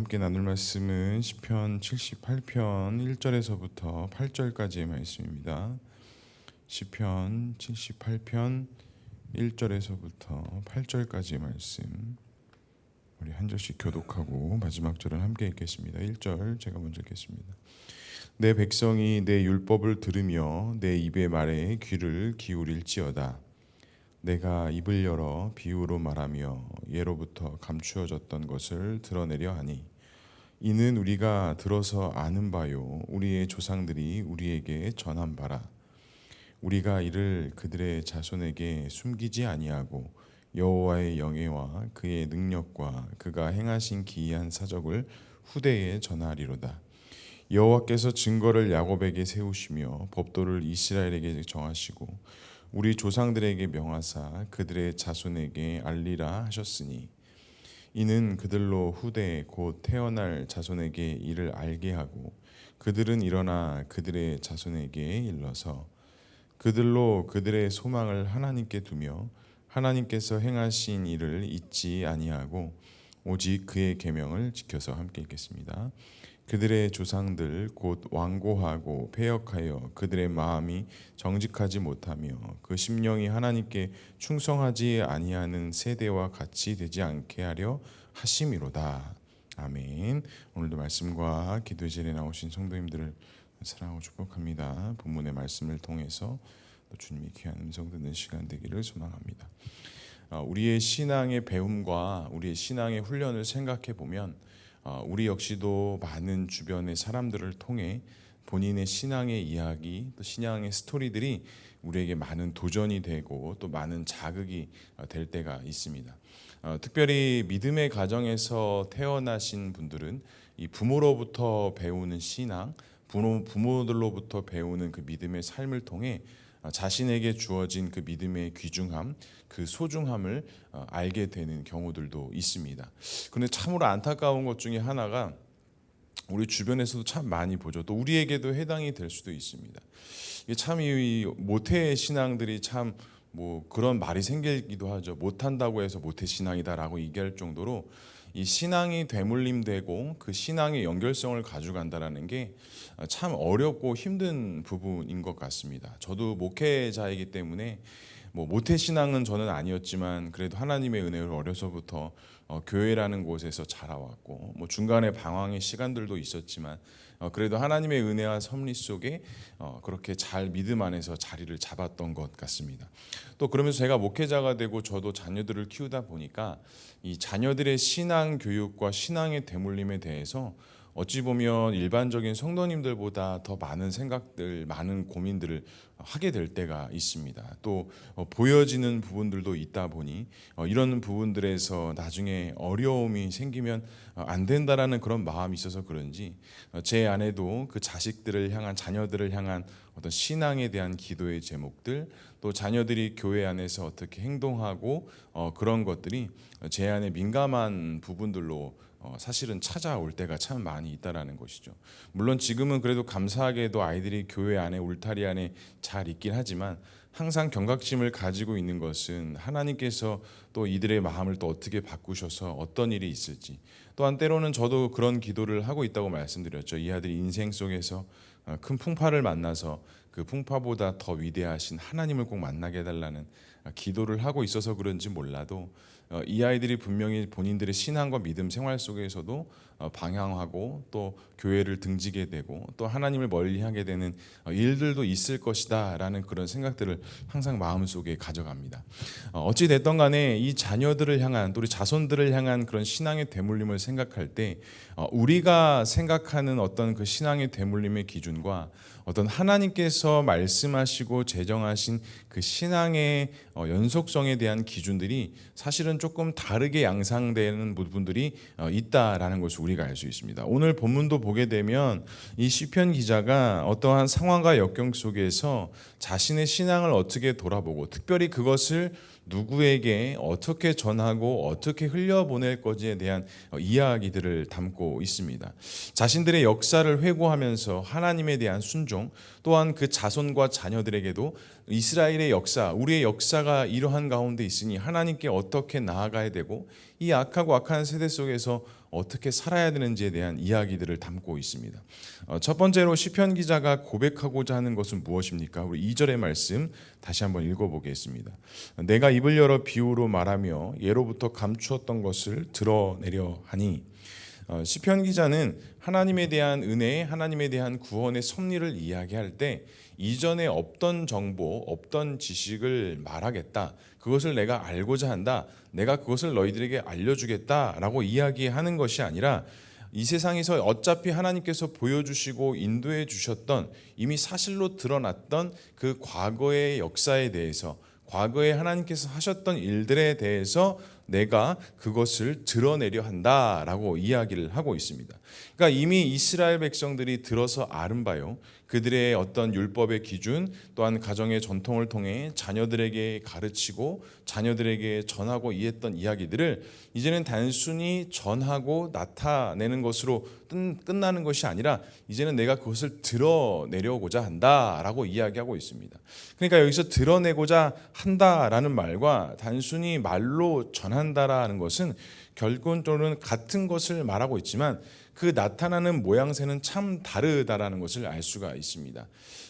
함께 나눌 말씀은 시편 78편 1절에서부터 8절까지의 말씀입니다. 시편 78편 1절에서부터 8절까지의 말씀, 우리 한 절씩 교독하고 마지막 절은 함께 읽겠습니다. 1절 제가 먼저 읽겠습니다. 내 백성이 내 율법을 들으며 내 입의 말에 귀를 기울일지어다. 내가 입을 열어 비유로 말하며 예로부터 감추어졌던 것을 드러내려 하니 이는 우리가 들어서 아는 바요 우리의 조상들이 우리에게 전한 바라. 우리가 이를 그들의 자손에게 숨기지 아니하고 여호와의 영예와 그의 능력과 그가 행하신 기이한 사적을 후대에 전하리로다. 여호와께서 증거를 야곱에게 세우시며 법도를 이스라엘에게 정하시고 우리 조상들에게 명하사 그들의 자손에게 알리라 하셨으니 이는 그들로 후대 곧 태어날 자손에게 이를 알게 하고 그들은 일어나 그들의 자손에게 일러서 그들로 그들의 소망을 하나님께 두며 하나님께서 행하신 일을 잊지 아니하고 오직 그의 계명을 지켜서 함께 읽겠습니다. 그들의 조상들 곧 완고하고 패역하여 그들의 마음이 정직하지 못하며 그 심령이 하나님께 충성하지 아니하는 세대와 같이 되지 않게 하려 하심이로다. 아멘. 오늘도 말씀과 기도의 자리에 나오신 성도님들을 사랑하고 축복합니다. 본문의 말씀을 통해서 또 주님이 귀한 음성 듣는 시간 되기를 소망합니다. 우리의 신앙의 배움과 우리의 신앙의 훈련을 생각해 보면 우리 역시도 많은 주변의 사람들을 통해 본인의 신앙의 이야기, 또 신앙의 스토리들이 우리에게 많은 도전이 되고 또 많은 자극이 될 때가 있습니다. 특별히 믿음의 가정에서 태어나신 분들은 이 부모로부터 배우는 신앙, 부모들로부터 배우는 그 믿음의 삶을 통해 자신에게 주어진 그 믿음의 귀중함, 그 소중함을 알게 되는 경우들도 있습니다. 그런데 참으로 안타까운 것 중에 하나가 우리 주변에서도 참 많이 보죠. 또 우리에게도 해당이 될 수도 있습니다. 이게 참 이 모태 신앙들이 참 뭐 그런 말이 생기기도 하죠. 못한다고 해서 모태 신앙이다라고 얘기할 정도로 이 신앙이 되물림되고 그 신앙의 연결성을 가져간다라는 게 참 어렵고 힘든 부분인 것 같습니다. 저도 목회자이기 때문에 뭐 모태 신앙은 저는 아니었지만 그래도 하나님의 은혜로 어려서부터 교회라는 곳에서 자라왔고 뭐 중간에 방황의 시간들도 있었지만 그래도 하나님의 은혜와 섭리 속에 그렇게 잘 믿음 안에서 자리를 잡았던 것 같습니다. 또 그러면서 제가 목회자가 되고 저도 자녀들을 키우다 보니까 이 자녀들의 신앙 교육과 신앙의 대물림에 대해서 어찌 보면 일반적인 성도님들보다 더 많은 생각들, 많은 고민들을 하게 될 때가 있습니다. 또 보여지는 부분들도 있다 보니 이런 부분들에서 나중에 어려움이 생기면 안 된다라는 그런 마음이 있어서 그런지 제 안에도 그 자식들을 향한, 자녀들을 향한 어떤 신앙에 대한 기도의 제목들, 또 자녀들이 교회 안에서 어떻게 행동하고 그런 것들이 제 안에 민감한 부분들로 사실은 찾아올 때가 참 많이 있다라는 것이죠. 물론 지금은 그래도 감사하게도 아이들이 교회 안에, 울타리 안에 잘 있긴 하지만 항상 경각심을 가지고 있는 것은 하나님께서 또 이들의 마음을 또 어떻게 바꾸셔서 어떤 일이 있을지, 또한 때로는 저도 그런 기도를 하고 있다고 말씀드렸죠. 이 아들이 인생 속에서 큰 풍파를 만나서 그 풍파보다 더 위대하신 하나님을 꼭 만나게 해달라는 기도를 하고 있어서 그런지 몰라도 이 아이들이 분명히 본인들의 신앙과 믿음 생활 속에서도 방향하고 또 교회를 등지게 되고 또 하나님을 멀리하게 되는 일들도 있을 것이다 라는 그런 생각들을 항상 마음속에 가져갑니다. 어찌 됐든 간에 이 자녀들을 향한, 또 우리 자손들을 향한 그런 신앙의 대물림을 생각할 때 우리가 생각하는 어떤 그 신앙의 대물림의 기준과 어떤 하나님께서 말씀하시고 제정하신 그 신앙의 연속성에 대한 기준들이 사실은 조금 다르게 양상되는 부분들이 있다라는 것을 우리가 알 수 있습니다. 오늘 본문도 보게 되면 이 시편 기자가 어떠한 상황과 역경 속에서 자신의 신앙을 어떻게 돌아보고 특별히 그것을 누구에게 어떻게 전하고 어떻게 흘려보낼 것에 대한 이야기들을 담고 있습니다. 자신들의 역사를 회고하면서 하나님에 대한 순종, 또한 그 자손과 자녀들에게도 이스라엘의 역사, 우리의 역사가 이러한 가운데 있으니 하나님께 어떻게 나아가야 되고 이 악하고 악한 세대 속에서 어떻게 살아야 되는지에 대한 이야기들을 담고 있습니다. 첫 번째로 시편 기자가 고백하고자 하는 것은 무엇입니까? 우리 2절의 말씀 다시 한번 읽어보겠습니다. 내가 입을 열어 비유로 말하며 예로부터 감추었던 것을 드러내려 하니. 시편 기자는 하나님에 대한 은혜, 하나님에 대한 구원의 섭리를 이야기할 때 이전에 없던 정보, 없던 지식을 말하겠다. 그것을 내가 알고자 한다. 내가 그것을 너희들에게 알려주겠다라고 이야기하는 것이 아니라 이 세상에서 어차피 하나님께서 보여주시고 인도해 주셨던 이미 사실로 드러났던 그 과거의 역사에 대해서, 과거에 하나님께서 하셨던 일들에 대해서 내가 그것을 드러내려 한다라고 이야기를 하고 있습니다. 그러니까 이미 이스라엘 백성들이 들어서 아는 바요, 그들의 어떤 율법의 기준 또한 가정의 전통을 통해 자녀들에게 가르치고 자녀들에게 전하고 이했던 이야기들을 이제는 단순히 전하고 나타내는 것으로 끝나는 것이 아니라 이제는 내가 그것을 드러내려고자 한다라고 이야기하고 있습니다. 그러니까 여기서 드러내고자 한다라는 말과 단순히 말로 전한다라는 것은 결론적으로는 같은 것을 말하고 있지만 그 나타나는 모양새는 참 다르다라는 것을 알 수가 있습니다.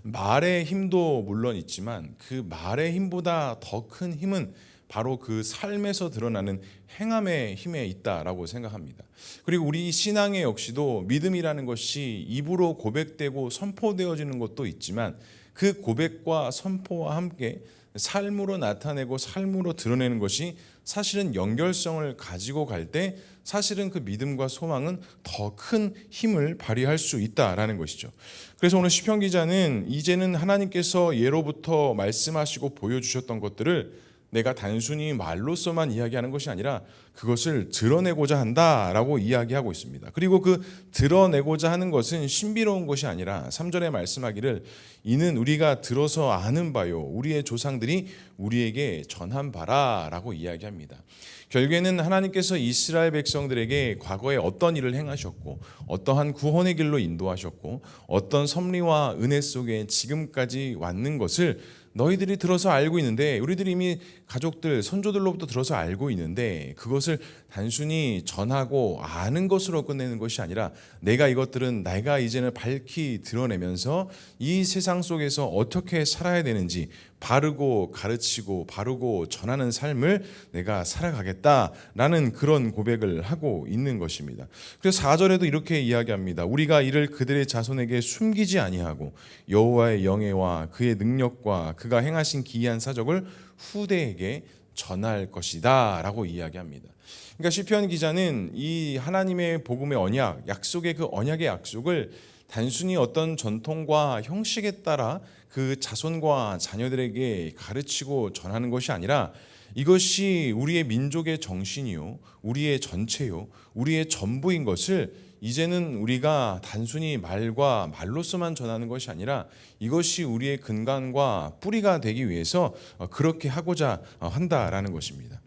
말의 힘도 물론 있지만 그 말의 힘보다 더 큰 힘은 바로 그 삶에서 드러나는 행함의 힘에 있다라고 생각합니다. 그리고 우리 신앙의 역시도 믿음이라는 것이 입으로 고백되고 선포되어지는 것도 있지만 그 고백과 선포와 함께 삶으로 나타내고 삶으로 드러내는 것이 사실은 연결성을 가지고 갈 때 사실은 그 믿음과 소망은 더 큰 힘을 발휘할 수 있다라는 것이죠. 그래서 오늘 시편 기자는 이제는 하나님께서 예로부터 말씀하시고 보여주셨던 것들을 내가 단순히 말로서만 이야기하는 것이 아니라 그것을 드러내고자 한다라고 이야기하고 있습니다. 그리고 그 드러내고자 하는 것은 신비로운 것이 아니라 3절에 말씀하기를 이는 우리가 들어서 아는 바요 우리의 조상들이 우리에게 전한 바라라고 이야기합니다. 결국에는 하나님께서 이스라엘 백성들에게 과거에 어떤 일을 행하셨고 어떠한 구원의 길로 인도하셨고 어떤 섭리와 은혜 속에 지금까지 왔는 것을 너희들이 들어서 알고 있는데, 우리들이 이미 가족들, 선조들로부터 들어서 알고 있는데 그것을 단순히 전하고 아는 것으로 끝내는 것이 아니라 내가 이제는 밝히 드러내면서 이 세상 속에서 어떻게 살아야 되는지 바르고 가르치고 바르고 전하는 삶을 내가 살아가겠다라는 그런 고백을 하고 있는 것입니다. 그래서 4절에도 이렇게 이야기합니다. 우리가 이를 그들의 자손에게 숨기지 아니하고 여호와의 영예와 그의 능력과 그가 행하신 기이한 사적을 후대에게 전할 것이다 라고 이야기합니다. 그러니까 시편 기자는 이 하나님의 복음의 언약, 약속의 그 언약의 약속을 단순히 어떤 전통과 형식에 따라 그 자손과 자녀들에게 가르치고 전하는 것이 아니라 이것이 우리의 민족의 정신이요, 우리의 전체요, 우리의 전부인 것을 이제는 우리가 단순히 말로서만 전하는 것이 아니라 이것이 우리의 근간과 뿌리가 되기 위해서 그렇게 하고자 한다라는 것입니다.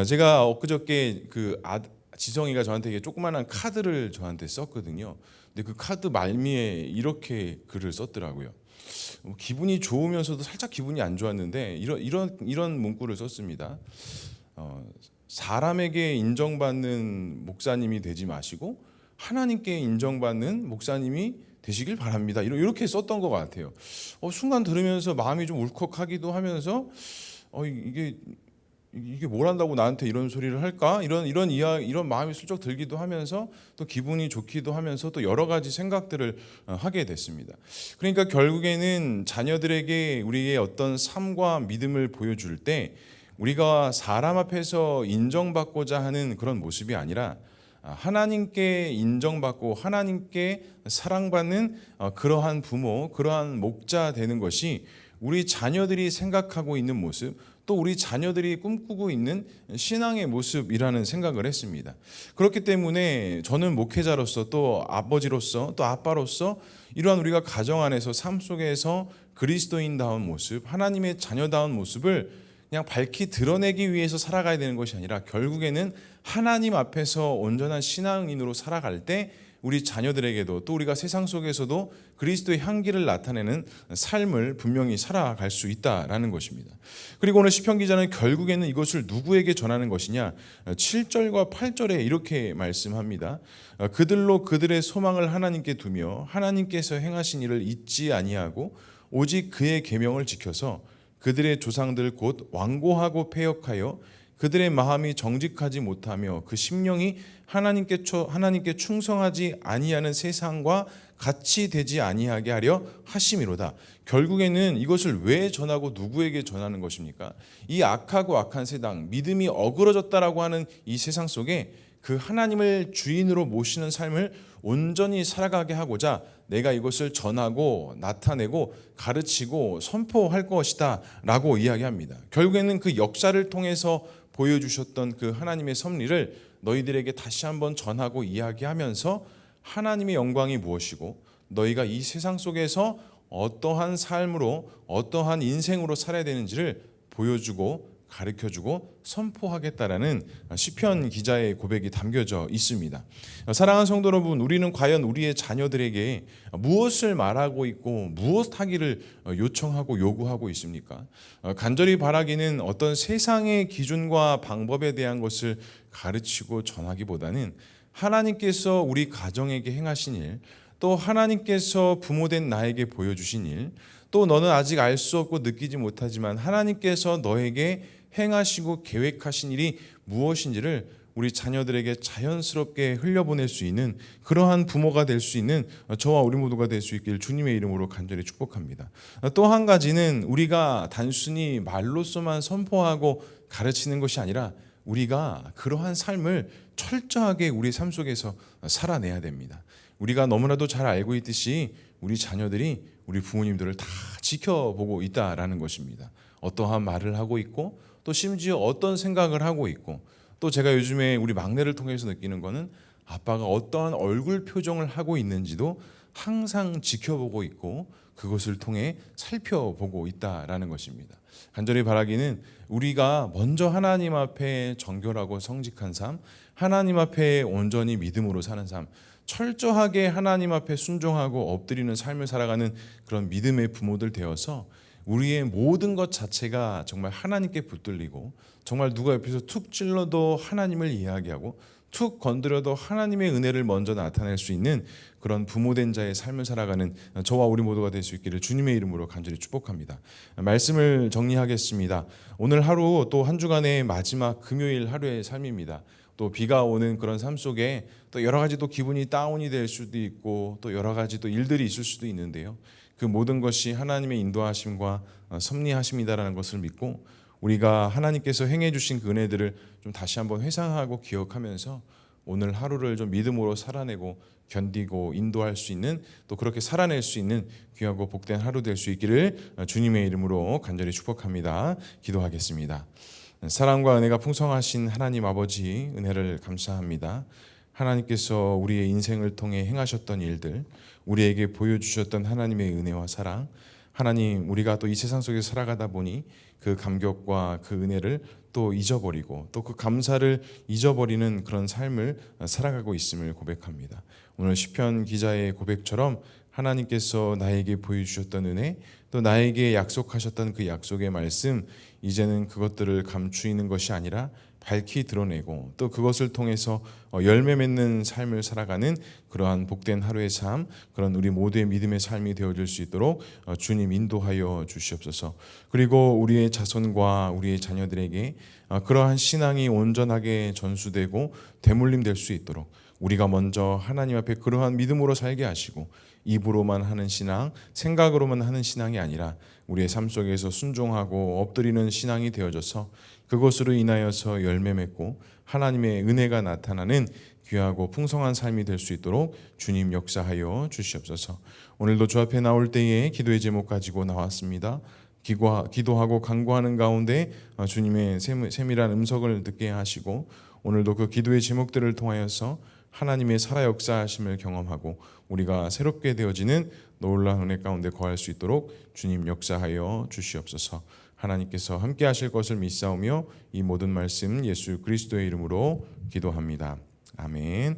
제가 엊그저께 지성이가 저한테 조그마한 카드를 저한테 썼거든요. 근데 그 카드 말미에 이렇게 글을 썼더라고요. 기분이 좋으면서도 살짝 기분이 안 좋았는데 이런 문구를 썼습니다. 사람에게 인정받는 목사님이 되지 마시고 하나님께 인정받는 목사님이 되시길 바랍니다. 이렇게 썼던 것 같아요. 순간 들으면서 마음이 좀 울컥하기도 하면서 이게 뭘 한다고 나한테 이런 소리를 할까? 이런 마음이 슬쩍 들기도 하면서 또 기분이 좋기도 하면서 또 여러 가지 생각들을 하게 됐습니다. 그러니까 결국에는 자녀들에게 우리의 어떤 삶과 믿음을 보여줄 때 우리가 사람 앞에서 인정받고자 하는 그런 모습이 아니라 하나님께 인정받고 하나님께 사랑받는 그러한 부모, 그러한 목자 되는 것이 우리 자녀들이 생각하고 있는 모습, 또 우리 자녀들이 꿈꾸고 있는 신앙의 모습이라는 생각을 했습니다. 그렇기 때문에 저는 목회자로서 또 아버지로서 또 아빠로서 이러한 우리가 가정 안에서 삶 속에서 그리스도인다운 모습, 하나님의 자녀다운 모습을 그냥 밝히 드러내기 위해서 살아가야 되는 것이 아니라 결국에는 하나님 앞에서 온전한 신앙인으로 살아갈 때 우리 자녀들에게도 또 우리가 세상 속에서도 그리스도의 향기를 나타내는 삶을 분명히 살아갈 수 있다라는 것입니다. 그리고 오늘 시편 기자는 결국에는 이것을 누구에게 전하는 것이냐, 7절과 8절에 이렇게 말씀합니다. 그들로 그들의 소망을 하나님께 두며 하나님께서 행하신 일을 잊지 아니하고 오직 그의 계명을 지켜서 그들의 조상들 곧 완고하고 패역하여 그들의 마음이 정직하지 못하며 그 심령이 하나님께 충성하지 아니하는 세상과 같이 되지 아니하게 하려 하심이로다. 결국에는 이것을 왜 전하고 누구에게 전하는 것입니까? 이 악하고 악한 세상, 믿음이 어그러졌다라고 하는 이 세상 속에 그 하나님을 주인으로 모시는 삶을 온전히 살아가게 하고자 내가 이것을 전하고 나타내고 가르치고 선포할 것이다 라고 이야기합니다. 결국에는 그 역사를 통해서 보여주셨던 그 하나님의 섭리를 너희들에게 다시 한번 전하고 이야기하면서 하나님의 영광이 무엇이고 너희가 이 세상 속에서 어떠한 삶으로 어떠한 인생으로 살아야 되는지를 보여주고 가르쳐주고 선포하겠다라는 시편 기자의 고백이 담겨져 있습니다. 사랑하는 성도 여러분, 우리는 과연 우리의 자녀들에게 무엇을 말하고 있고 무엇 하기를 요청하고 요구하고 있습니까? 간절히 바라기는 어떤 세상의 기준과 방법에 대한 것을 가르치고 전하기보다는 하나님께서 우리 가정에게 행하신 일, 또 하나님께서 부모된 나에게 보여주신 일, 또 너는 아직 알 수 없고 느끼지 못하지만 하나님께서 너에게 행하시고 계획하신 일이 무엇인지를 우리 자녀들에게 자연스럽게 흘려보낼 수 있는 그러한 부모가 될 수 있는 저와 우리 모두가 될 수 있기를 주님의 이름으로 간절히 축복합니다. 또 한 가지는 우리가 단순히 말로서만 선포하고 가르치는 것이 아니라 우리가 그러한 삶을 철저하게 우리 삶 속에서 살아내야 됩니다. 우리가 너무나도 잘 알고 있듯이 우리 자녀들이 우리 부모님들을 다 지켜보고 있다라는 것입니다. 어떠한 말을 하고 있고 또 심지어 어떤 생각을 하고 있고 또 제가 요즘에 우리 막내를 통해서 느끼는 거는 아빠가 어떠한 얼굴 표정을 하고 있는지도 항상 지켜보고 있고 그것을 통해 살펴보고 있다라는 것입니다. 간절히 바라기는 우리가 먼저 하나님 앞에 정결하고 성직한 삶, 하나님 앞에 온전히 믿음으로 사는 삶, 철저하게 하나님 앞에 순종하고 엎드리는 삶을 살아가는 그런 믿음의 부모들 되어서 우리의 모든 것 자체가 정말 하나님께 붙들리고 정말 누가 옆에서 툭 찔러도 하나님을 이야기하고 툭 건드려도 하나님의 은혜를 먼저 나타낼 수 있는 그런 부모된 자의 삶을 살아가는 저와 우리 모두가 될 수 있기를 주님의 이름으로 간절히 축복합니다. 말씀을 정리하겠습니다. 오늘 하루 또 한 주간의 마지막 금요일 하루의 삶입니다. 또 비가 오는 그런 삶 속에 또 여러 가지 또 기분이 다운이 될 수도 있고 또 여러 가지 또 일들이 있을 수도 있는데요. 그 모든 것이 하나님의 인도하심과 섭리하심이다라는 것을 믿고 우리가 하나님께서 행해 주신 그 은혜들을 좀 다시 한번 회상하고 기억하면서 오늘 하루를 좀 믿음으로 살아내고 견디고 인도할 수 있는 또 그렇게 살아낼 수 있는 귀하고 복된 하루 될 수 있기를 주님의 이름으로 간절히 축복합니다. 기도하겠습니다. 사랑과 은혜가 풍성하신 하나님 아버지 은혜를 감사합니다. 하나님께서 우리의 인생을 통해 행하셨던 일들, 우리에게 보여주셨던 하나님의 은혜와 사랑, 하나님 우리가 또 이 세상 속에 살아가다 보니 그 감격과 그 은혜를 또 잊어버리고 또 그 감사를 잊어버리는 그런 삶을 살아가고 있음을 고백합니다. 오늘 시편 기자의 고백처럼 하나님께서 나에게 보여주셨던 은혜, 또 나에게 약속하셨던 그 약속의 말씀, 이제는 그것들을 감추이는 것이 아니라 밝히 드러내고 또 그것을 통해서 열매 맺는 삶을 살아가는 그러한 복된 하루의 삶, 그런 우리 모두의 믿음의 삶이 되어질 수 있도록 주님 인도하여 주시옵소서. 그리고 우리의 자손과 우리의 자녀들에게 그러한 신앙이 온전하게 전수되고 되물림될 수 있도록 우리가 먼저 하나님 앞에 그러한 믿음으로 살게 하시고 입으로만 하는 신앙, 생각으로만 하는 신앙이 아니라 우리의 삶 속에서 순종하고 엎드리는 신앙이 되어져서 그것으로 인하여서 열매 맺고 하나님의 은혜가 나타나는 귀하고 풍성한 삶이 될 수 있도록 주님 역사하여 주시옵소서. 오늘도 주 앞에 나올 때에 기도의 제목 가지고 나왔습니다. 기도하고 간구하는 가운데 주님의 세밀한 음성을 듣게 하시고 오늘도 그 기도의 제목들을 통하여서 하나님의 살아 역사하심을 경험하고 우리가 새롭게 되어지는 놀라운 은혜 가운데 거할 수 있도록 주님 역사하여 주시옵소서. 하나님께서 함께 하실 것을 믿사오며 이 모든 말씀 예수 그리스도의 이름으로 기도합니다. 아멘.